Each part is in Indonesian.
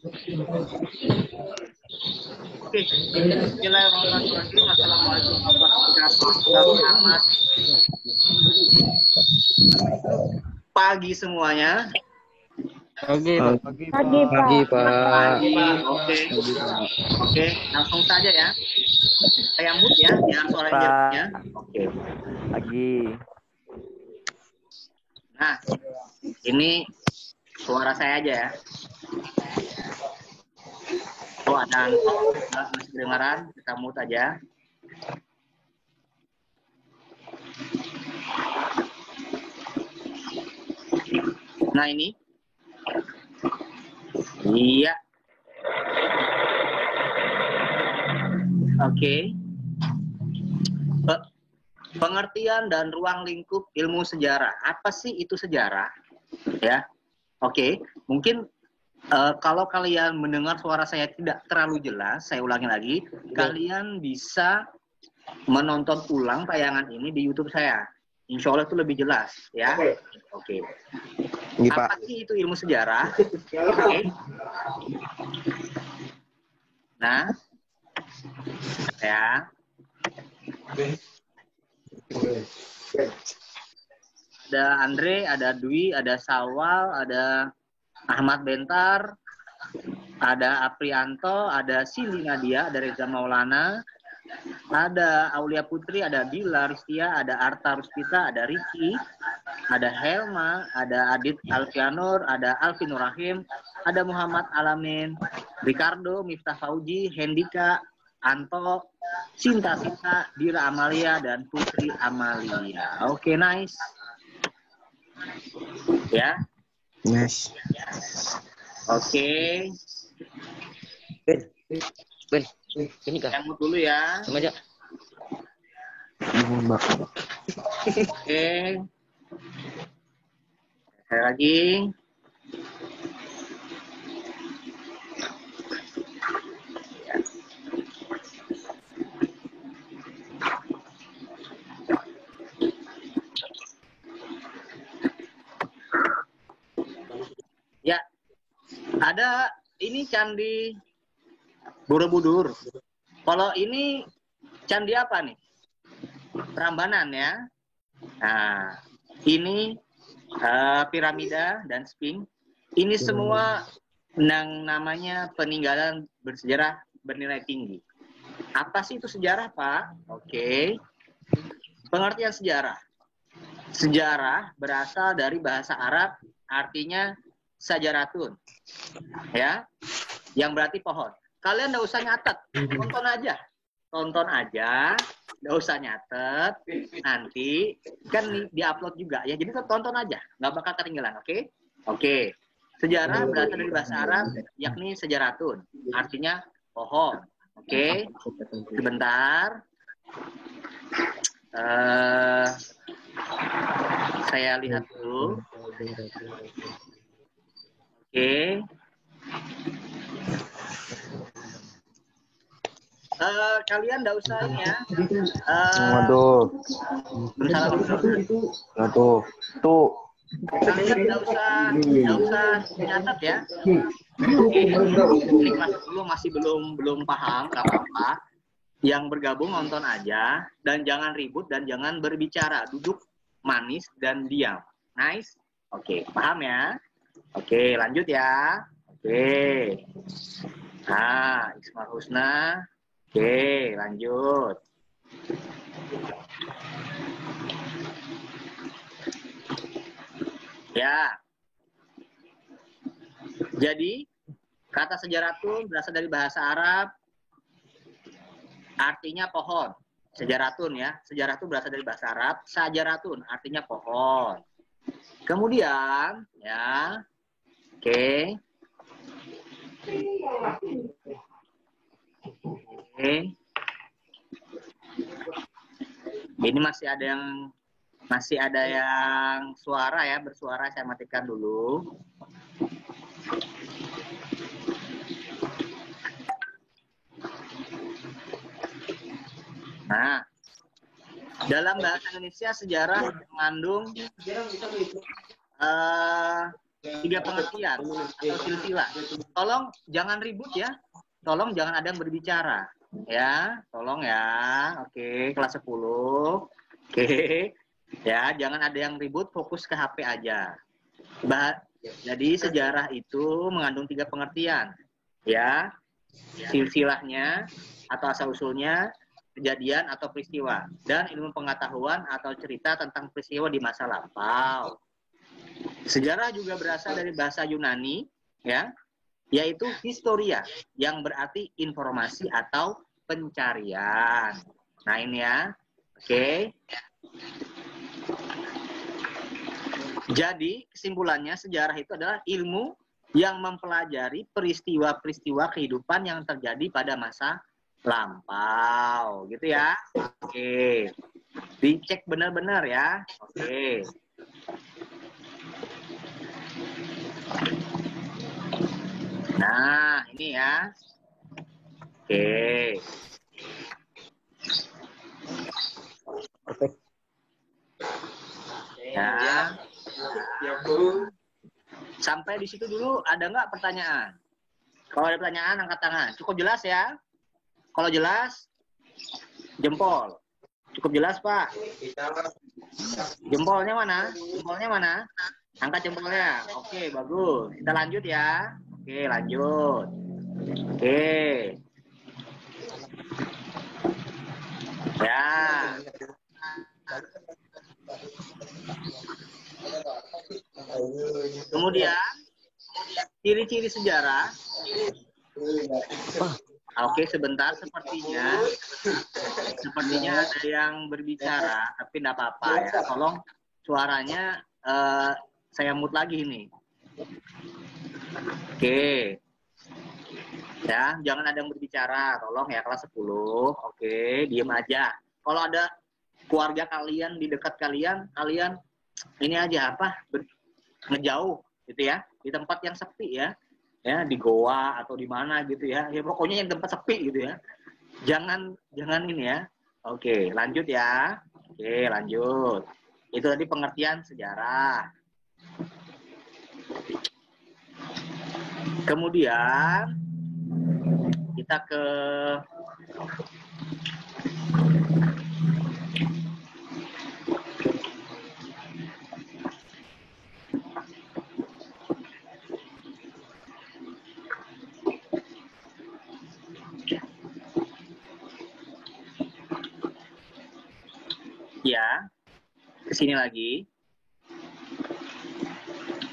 Oke, bismillahirrahmanirrahim. Assalamualaikum warahmatullahi wabarakatuh. Selamat pagi semuanya. Pagi, Pak. Pagi, Pagi, Pak. Pagi. Oke, langsung saja ya. Saya mute ya, biar suara jernih. Oke. Pagi. Nah, ini suara saya aja ya. Oh, ada masih kedengaran, kita mute aja. Nah, ini. Iya. Oke. Pengertian dan ruang lingkup ilmu sejarah. Apa sih itu sejarah? Ya. Oke, mungkin kalau kalian mendengar suara saya tidak terlalu jelas, saya ulangi lagi, kalian bisa menonton ulang tayangan ini di YouTube saya. Insya Allah itu lebih jelas, ya. Oke. Apa sih itu ilmu sejarah? Oke. Nah, ya. Ada Andre, ada Dwi, ada Sawal, ada Ahmad Bentar, ada Aprianto, ada Sili Nadia, ada Reza Maulana, ada Aulia Putri, ada Bila Ristia, ada Arta Ruspita, ada Ricky, ada Helma, ada Adit Alfianur, ada Alvin Rahim, ada Muhammad Alamin, Ricardo, Miftah Fauji, Hendika, Anto, Cinta Sita, Dira Amalia, dan Putri Amalia. Oke, nice. Ya. Yes. Oke. Ben, ini kah? Yang dulu ya. Sama aja. Oke. Saya lagi. Ya. Ada ini Candi Borobudur. Kalau ini candi apa nih? Prambanan ya. Nah, ini piramida dan Sphinx. Ini semua yang namanya peninggalan bersejarah bernilai tinggi. Apa sih itu sejarah, Pak? Oke. Pengertian sejarah. Sejarah berasal dari bahasa Arab, artinya sajaratun. Ya. Yang berarti pohon. Kalian nggak usah nyatet, tonton aja, nggak usah nyatet, nanti kan diupload juga ya, jadi tonton aja, nggak bakal ketinggalan, oke? Oke, sejarah berasal dari bahasa Arab, yakni sejaratun, artinya pohon, oke? Sebentar, saya lihat dulu, oke? Kalian nggak usah ini ya. Waduh. Tuh. Kalian nggak usah nyatet ya. Oke, ini kelas dulu masih belum paham, nggak apa-apa. Yang bergabung nonton aja dan jangan ribut dan jangan berbicara, duduk manis dan diam. Nice. Oke, paham ya? Oke, lanjut ya. Oke. Nah, Ismail Husna. Oke, lanjut. Ya. Jadi, kata sejaratun berasal dari bahasa Arab, artinya pohon. Sejaratun ya. Sejaratun berasal dari bahasa Arab, sajaratun artinya pohon. Kemudian, ya. Oke. Oke. Ini masih ada yang suara ya, bersuara, saya matikan dulu. Nah, dalam bahasa Indonesia sejarah mengandung tiga pengertian atau silsilah. Tolong jangan ribut ya. Tolong jangan ada yang berbicara. Ya, tolong ya. Oke, kelas 10. Oke. Ya, jangan ada yang ribut, fokus ke HP aja. Jadi sejarah itu mengandung tiga pengertian. Ya, silsilahnya atau asal-usulnya, kejadian atau peristiwa, dan ilmu pengetahuan atau cerita tentang peristiwa di masa lampau. Sejarah juga berasal dari bahasa Yunani, ya, yaitu historia, yang berarti informasi atau pencarian. Nah ini ya, oke. Jadi kesimpulannya sejarah itu adalah ilmu yang mempelajari peristiwa-peristiwa kehidupan yang terjadi pada masa lampau, gitu ya. Oke, dicek benar-benar ya. Oke. Nah, ini ya. Oke. Oke. Ya. Sampai di situ dulu, ada nggak pertanyaan? Kalau ada pertanyaan, angkat tangan. Cukup jelas ya? Kalau jelas, jempol. Cukup jelas, Pak? Jempolnya mana? Jempolnya mana? Angkat jempolnya. Oke, bagus. Kita lanjut ya. Oke, lanjut. Oke. Ya. Kemudian, ciri-ciri sejarah. Oke, sebentar. Sepertinya ada yang berbicara, tapi tidak apa-apa ya. Tolong suaranya saya mute lagi nih. Oke. Ya, jangan ada yang berbicara. Tolong ya, kelas 10. Oke, diem aja. Kalau ada keluarga kalian di dekat kalian ini aja ngejauh gitu ya, di tempat yang sepi ya. Ya, di goa atau di mana gitu ya. Ya pokoknya yang tempat sepi gitu ya. Jangan ini ya. Oke, lanjut ya. Oke, lanjut. Itu tadi pengertian sejarah. Kemudian kita ke ya, ke sini lagi.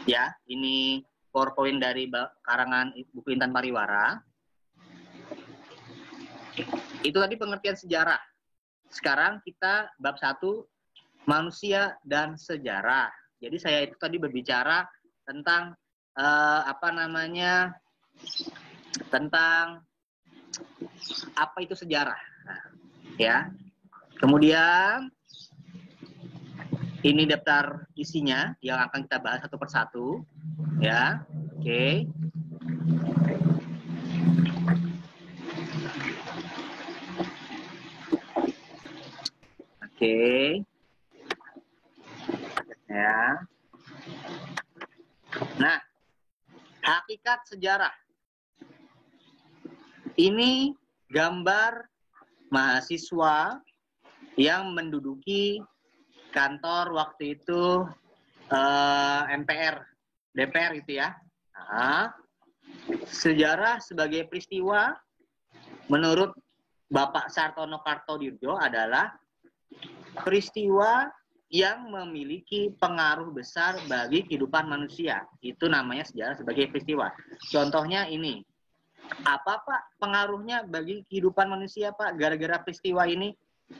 Ya, ini PowerPoint dari karangan buku Intan Pariwara. Itu tadi pengertian sejarah. Sekarang kita bab 1, manusia dan sejarah. Jadi saya itu tadi berbicara tentang tentang apa itu sejarah. Nah, ya. Kemudian ini daftar isinya yang akan kita bahas satu persatu, ya. Oke. Oke. Ya. Nah, hakikat sejarah. Ini gambar mahasiswa yang menduduki kantor waktu itu MPR, DPR itu ya. Nah, sejarah sebagai peristiwa menurut Bapak Sartono Kartodirjo adalah peristiwa yang memiliki pengaruh besar bagi kehidupan manusia. Itu namanya sejarah sebagai peristiwa. Contohnya ini. Apa Pak pengaruhnya bagi kehidupan manusia Pak gara-gara peristiwa ini?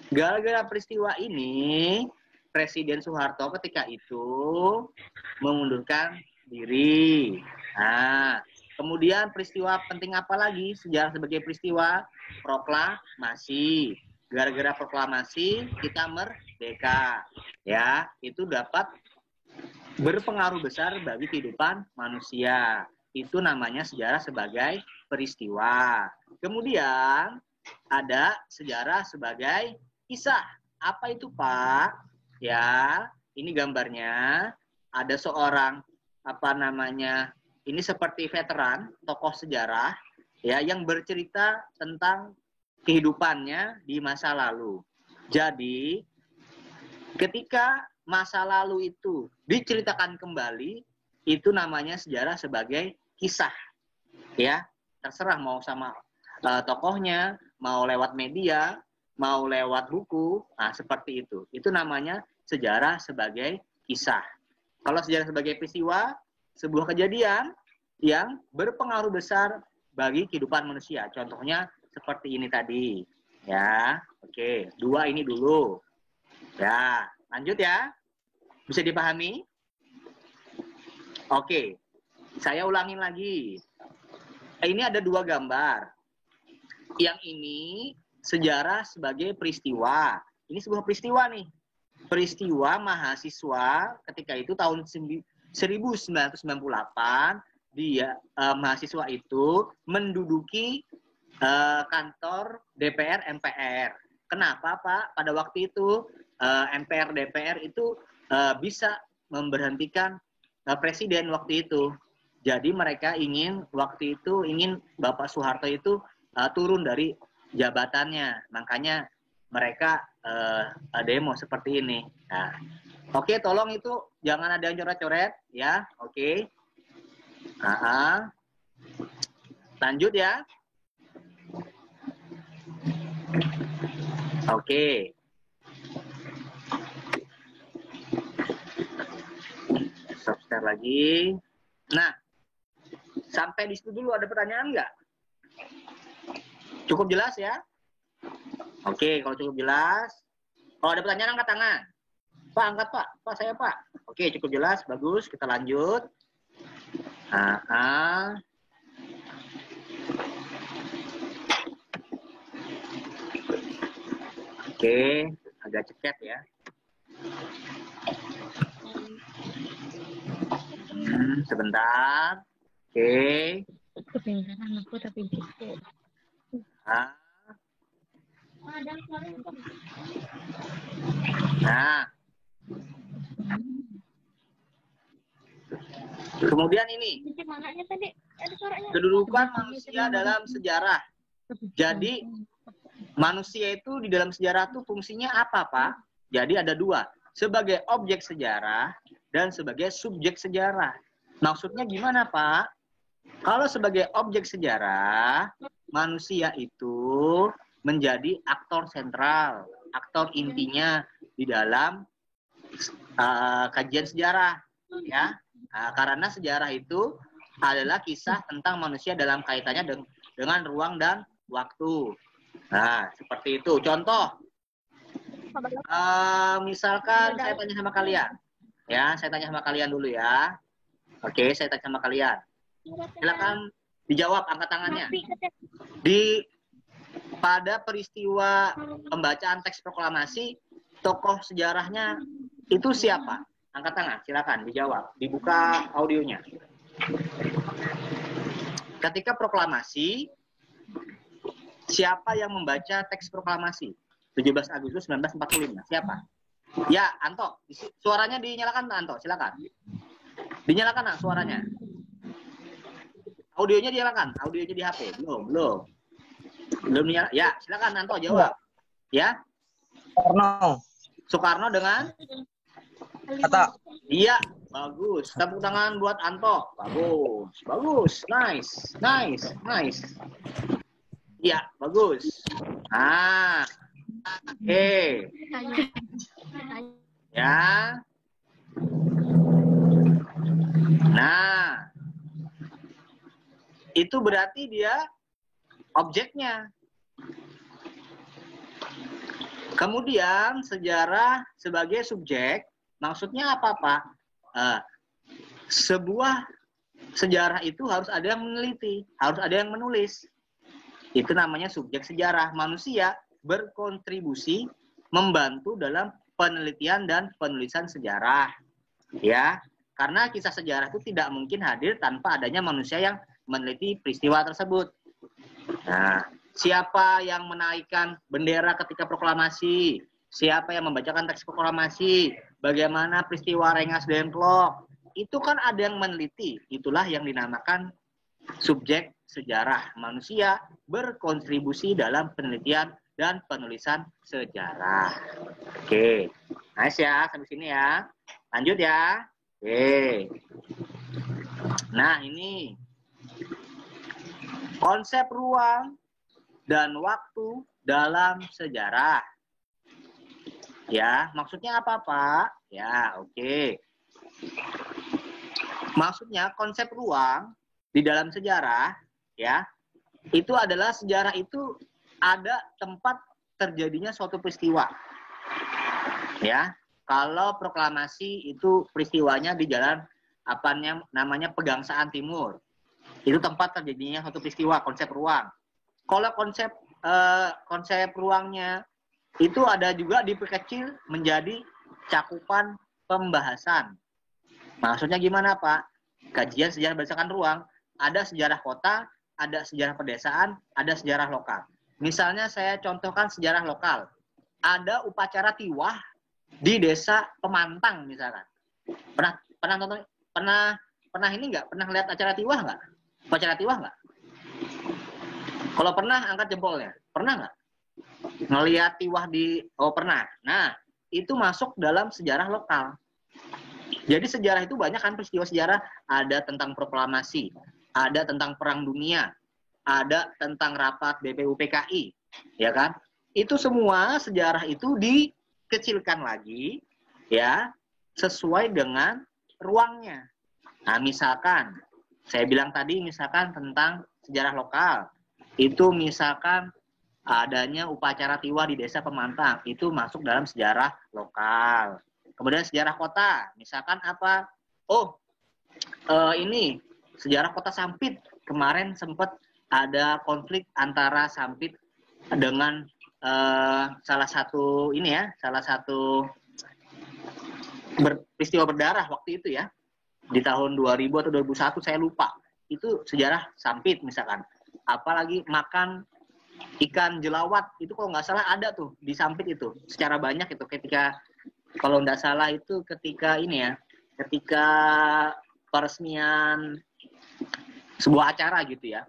Gara-gara peristiwa ini, Presiden Soeharto ketika itu mengundurkan diri. Nah, kemudian peristiwa penting apa lagi sejarah sebagai peristiwa? Proklamasi. Gara-gara proklamasi kita merdeka. Ya, itu dapat berpengaruh besar bagi kehidupan manusia. Itu namanya sejarah sebagai peristiwa. Kemudian ada sejarah sebagai kisah. Apa itu Pak? Ya, ini gambarnya. Ada seorang apa namanya, ini seperti veteran, tokoh sejarah, ya, yang bercerita tentang kehidupannya di masa lalu. Jadi, ketika masa lalu itu diceritakan kembali, itu namanya sejarah sebagai kisah. Ya, terserah mau sama tokohnya, mau lewat media, mau lewat buku, nah seperti itu. Itu namanya sejarah sebagai kisah. Kalau sejarah sebagai peristiwa, sebuah kejadian yang berpengaruh besar bagi kehidupan manusia. Contohnya seperti ini tadi. Ya, oke. 2 ini dulu. Ya, lanjut ya. Bisa dipahami? Oke. Saya ulangin lagi. Ini ada 2 gambar. Yang ini sejarah sebagai peristiwa. Ini sebuah peristiwa nih. Peristiwa mahasiswa ketika itu tahun 1998, dia mahasiswa itu menduduki kantor DPR MPR. Kenapa, Pak? Pada waktu itu MPR DPR itu bisa memberhentikan presiden waktu itu. Jadi mereka ingin waktu itu Bapak Soeharto itu turun dari jabatannya. Makanya mereka demo seperti ini. Nah, oke, tolong itu jangan ada yang coret-coret ya. Oke. Lanjut ya. Oke. Stop lagi. Nah, sampai di situ dulu ada pertanyaan nggak? Cukup jelas ya? Oke, kalau cukup jelas. Kalau ada pertanyaan angkat tangan. Pak, angkat Pak. Pak, saya Pak. Oke, cukup jelas. Bagus, kita lanjut. Oke, agak ceket ya. Sebentar. Oke. Kedengaran aku tapi gitu. Nah, kemudian ini kedudukan manusia dalam sejarah. Jadi manusia itu di dalam sejarah itu fungsinya apa, Pak? Jadi ada 2, sebagai objek sejarah dan sebagai subjek sejarah. Maksudnya gimana, Pak? Kalau sebagai objek sejarah, manusia itu menjadi aktor sentral, aktor intinya di dalam kajian sejarah, ya. Karena sejarah itu adalah kisah tentang manusia dalam kaitannya dengan ruang dan waktu. Nah, seperti itu. Contoh, misalkan saya tanya sama kalian, ya, saya tanya sama kalian dulu ya. Oke, saya tanya sama kalian. Silakan dijawab, angkat tangannya. Pada peristiwa pembacaan teks proklamasi, tokoh sejarahnya itu siapa? Angkat tangan, silakan dijawab. Dibuka audionya. Ketika proklamasi, siapa yang membaca teks proklamasi? 17 Agustus 1945. Siapa? Ya, Anto. Suaranya dinyalakan, Anto. Silakan. Dinyalakan, nah, suaranya. Audionya dinyalakan. Audionya di HP. Belum dinyalakan. Ya, silakan Anto jawab. Ya. Soekarno dengan Hatta. Iya, bagus. Tepuk tangan buat Anto. Bagus. Nice. Iya, bagus. Oke. Ya. Nah, itu berarti dia objeknya. Kemudian sejarah sebagai subjek, maksudnya apa, Pak? Sebuah sejarah itu harus ada yang meneliti, harus ada yang menulis. Itu namanya subjek sejarah. Manusia berkontribusi membantu dalam penelitian dan penulisan sejarah. Ya, karena kisah sejarah itu tidak mungkin hadir tanpa adanya manusia yang meneliti peristiwa tersebut. Nah, siapa yang menaikkan bendera ketika proklamasi? Siapa yang membacakan teks proklamasi? Bagaimana peristiwa Rengas Dengklok? itu kan ada yang meneliti. Itulah yang dinamakan subjek sejarah. Manusia berkontribusi dalam penelitian dan penulisan sejarah. Oke, nice ya, sampai sini ya. Lanjut ya. Oke. Nah, ini konsep ruang dan waktu dalam sejarah. Ya, maksudnya apa, Pak? Ya, oke. Maksudnya konsep ruang di dalam sejarah, ya, itu adalah sejarah itu ada tempat terjadinya suatu peristiwa. Ya, kalau proklamasi itu peristiwanya di jalan namanya Pegangsaan Timur. Itu tempat terjadinya suatu peristiwa, konsep ruang. Kalau konsep ruangnya itu ada juga diperkecil menjadi cakupan pembahasan. Maksudnya gimana, Pak? Kajian sejarah berdasarkan ruang, ada sejarah kota, ada sejarah pedesaan, ada sejarah lokal. Misalnya saya contohkan sejarah lokal. Ada upacara tiwah di desa Pemantang misalkan. Pernah ini nggak? Pernah lihat acara tiwah nggak? Upacara tiwah nggak? Kalau pernah angkat jempolnya. Pernah nggak? Ngelihat tiwah pernah. Nah, itu masuk dalam sejarah lokal. Jadi sejarah itu banyak kan peristiwa sejarah, ada tentang proklamasi, ada tentang perang dunia, ada tentang rapat BPUPKI, ya kan? Itu semua sejarah itu dikecilkan lagi, ya, sesuai dengan ruangnya. Nah, misalkan, saya bilang tadi misalkan tentang sejarah lokal, itu misalkan adanya upacara tiwah di desa Pemantang, itu masuk dalam sejarah lokal. Kemudian sejarah kota, misalkan apa? Ini sejarah kota Sampit, kemarin sempat ada konflik antara Sampit dengan salah satu peristiwa berdarah waktu itu ya, di tahun 2000 atau 2001 saya lupa. Itu sejarah Sampit misalkan. Apalagi makan ikan jelawat itu kalau nggak salah ada tuh di Sampit itu secara banyak itu kalau nggak salah itu ketika peresmian sebuah acara gitu ya.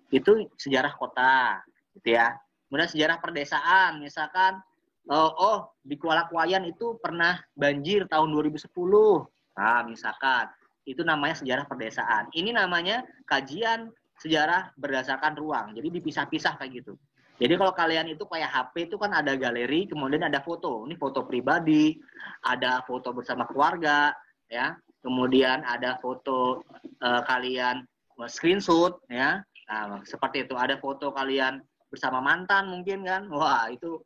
Itu sejarah kota gitu ya. Kemudian sejarah perdesaan misalkan di Kuala Kuayan itu pernah banjir tahun 2010. Nah, misalkan itu namanya sejarah perdesaan. Ini namanya kajian sejarah berdasarkan ruang. Jadi dipisah-pisah kayak gitu. Jadi kalau kalian itu kayak HP itu kan ada galeri, kemudian ada foto. Ini foto pribadi, ada foto bersama keluarga, ya. Kemudian ada foto kalian screenshot, ya. Nah, seperti itu. Ada foto kalian bersama mantan mungkin kan. Wah, itu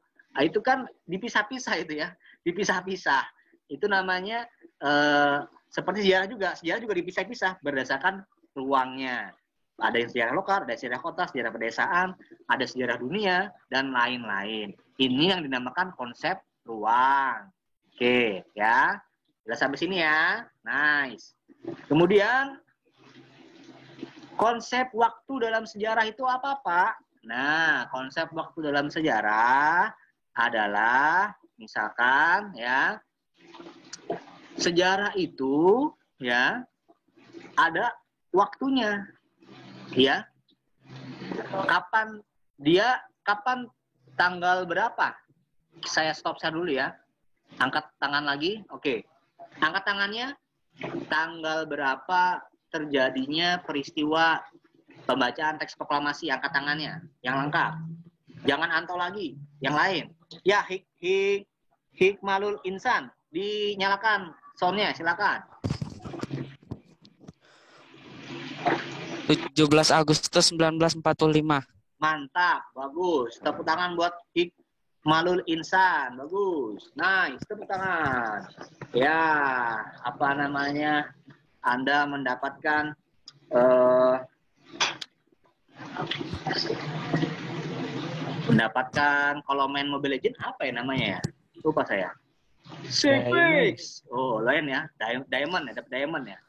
kan dipisah-pisah itu ya. Dipisah-pisah. Itu namanya seperti sejarah juga. Sejarah juga dipisah-pisah berdasarkan ruangnya. Ada yang sejarah lokal, ada sejarah kota, sejarah pedesaan, ada sejarah dunia, dan lain-lain. Ini yang dinamakan konsep ruang. Oke, ya. Jelas sampai sini ya. Nice. Kemudian, konsep waktu dalam sejarah itu apa, Pak? Nah, konsep waktu dalam sejarah adalah, misalkan, ya, sejarah itu, ya, ada waktunya. Ya, kapan tanggal berapa? Saya stop dulu ya. Angkat tangan lagi. Oke. Angkat tangannya. Tanggal berapa terjadinya peristiwa pembacaan teks proklamasi? Angkat tangannya. Yang lengkap. Jangan antol lagi. Yang lain. Ya, hikmalul insan. Dinyalakan soundnya, silakan. 17 Agustus 1945. Mantap, bagus. Tepuk tangan buat Hikmalul Insan, bagus. Nice, tepuk tangan. Ya, apa namanya? Anda mendapatkan kalau main Mobile Legends apa ya namanya ya? Lupa saya. Six. Oh, lain ya. Diamond ya, dapat diamond ya.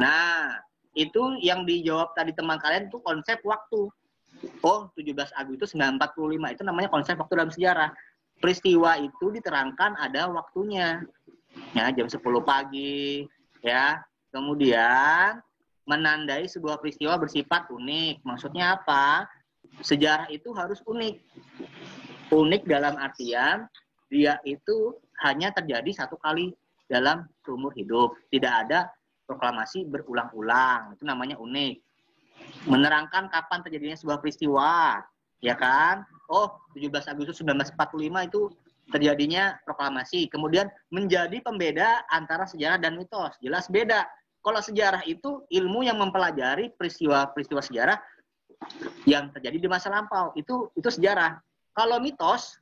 Nah, itu yang dijawab tadi teman kalian itu konsep waktu. Oh, 17 Agustus 1945 itu namanya konsep waktu dalam sejarah. Peristiwa itu diterangkan ada waktunya. Ya, jam 10 pagi, ya. Kemudian menandai sebuah peristiwa bersifat unik. Maksudnya apa? Sejarah itu harus unik. Unik dalam artian dia itu hanya terjadi satu kali dalam seumur hidup. Tidak ada proklamasi berulang-ulang. Itu namanya unik. Menerangkan kapan terjadinya sebuah peristiwa, ya kan? Oh, 17 Agustus 1945 itu terjadinya proklamasi. Kemudian menjadi pembeda antara sejarah dan mitos. Jelas beda. Kalau sejarah itu ilmu yang mempelajari peristiwa-peristiwa sejarah yang terjadi di masa lampau. Itu sejarah. Kalau mitos,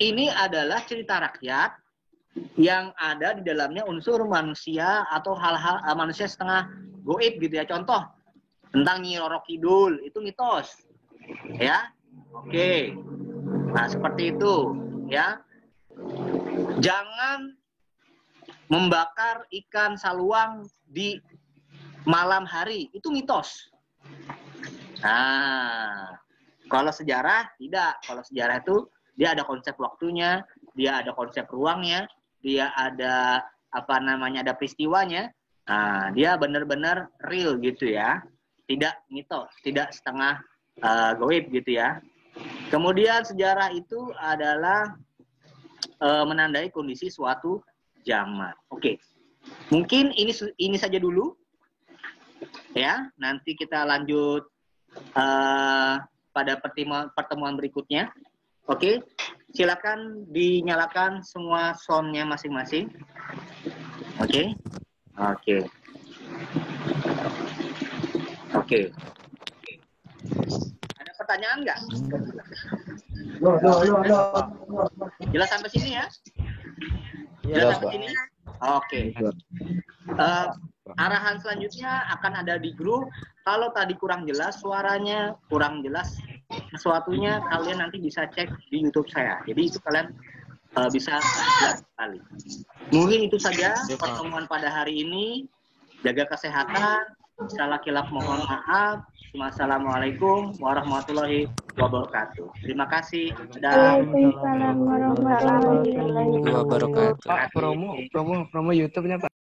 ini adalah cerita rakyat yang ada di dalamnya unsur manusia atau hal-hal manusia setengah goib gitu ya. Contoh, tentang Nyi Roro Kidul, itu mitos. Ya. Oke. Nah, seperti itu, ya. Jangan membakar ikan saluang di malam hari, itu mitos. Nah, kalau sejarah tidak. Kalau sejarah itu dia ada konsep waktunya, dia ada konsep ruangnya, dia ada ada peristiwanya. Nah, dia benar-benar real gitu ya. Tidak mitos, tidak setengah goib gitu ya. Kemudian sejarah itu adalah menandai kondisi suatu zaman. Oke. Mungkin ini saja dulu. Ya, nanti kita lanjut pada pertemuan berikutnya. Oke. Silakan dinyalakan semua sound-nya masing-masing. Oke. Oke. Oke. Ada pertanyaan nggak? Jelas sampai sini ya? Jelas sampai sini? Oke. Arahan selanjutnya akan ada di grup. Kalau tadi kurang jelas suaranya, kurang jelas sesuatunya, kalian nanti bisa cek di YouTube saya. Jadi itu kalian bisa jelas sekali. Mungkin itu saja pertemuan pada hari ini. Jaga kesehatan. Salah kilap mohon maaf. Wassalamualaikum warahmatullahi wabarakatuh. Terima kasih. Waalaikumsalam warahmatullahi wabarakatuh. Wabarakatuh. Pak, promo YouTube-nya Pak.